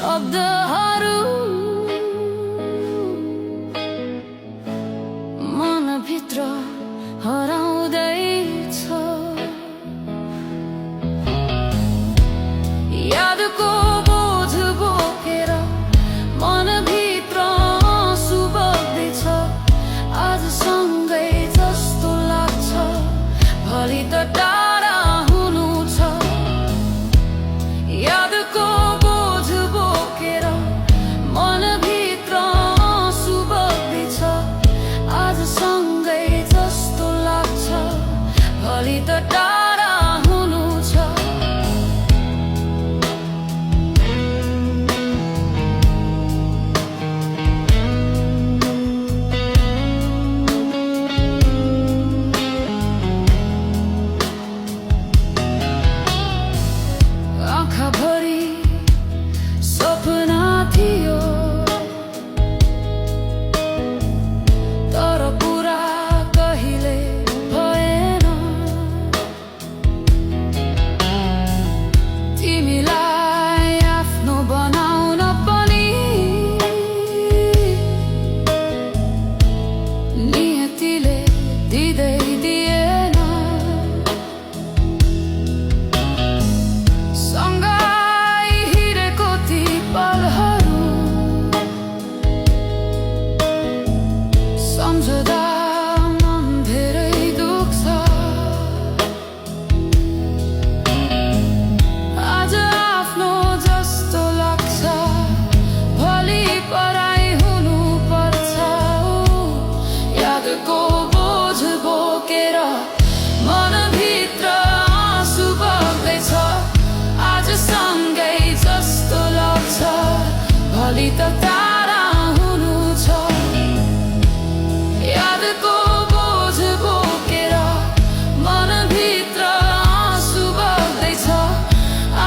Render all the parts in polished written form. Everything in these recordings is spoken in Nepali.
शब्दहरू मनभित्र हराउँदैछ। यादको बोझ बोकेर मनभित्र आँसु बग्दैछ। आज सँगै जस्तो लाग्छ, भोलि त टाढा हुनु छ। यादको बोझ बोकेर मनभित्र आँसु बग्दैछ। आज सँगै जस्तो लाग्छ, भोलि त टाढा हुनु छ। आँखाभरि सपना थियो, तर पुरा कहिले भएन। तिमीलाई आफ्नो बनाउन पनि नियतिले दिँदै दिएन। सँगै हिँडेको ती पलहरू सम्झदा मन धेरै दुख्छ। आज आफ्नो जस्तो लाग्छ, भोलि पराई हुनुपर्छ। यादको बोझ बोकेर मनभित्र आँसु बग्दैछ। आज सँगै जस्तो लाग्छ, भोलि त टाढा हुनु छ। यादको बोझ बोकेर मनभित्र आँसु बग्दैछ।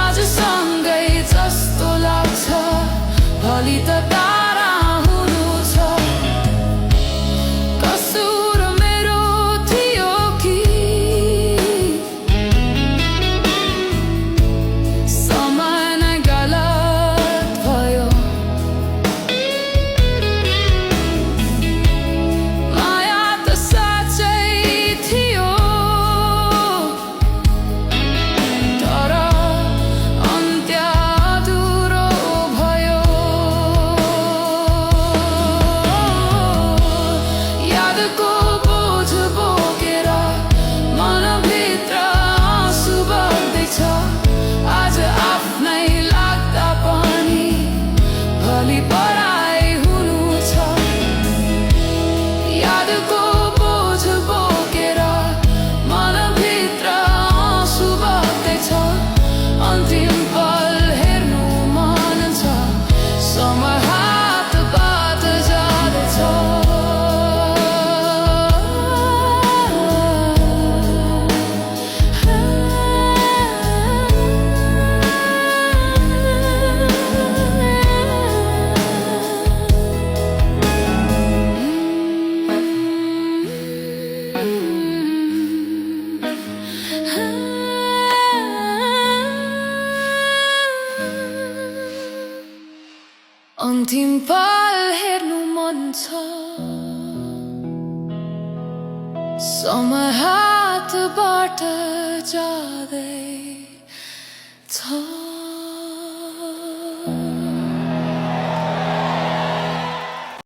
आज सँगै जस्तो लाग्छ, भोलि त टाढा हुनु छ। कसुर मेरो थियो कि समय नै गलत भयो। माया त साँच्चै थियो, तर अन्त्य अधुरो भयो। यादको बोझ बोकेर मनभित्र आँसु बग्दैछ। आज आफ्नै लाग्दा पनि भोलि पराई हुनु छ। यादको बोझ बोकेर मनभित्र आँसु बग्दैछ। अन्तिम पल हेर्नु मन छ, समय हातबाट जाँदैछ। अन्तिम पल हेर्नु मन छ, समय हातबाट जाँदै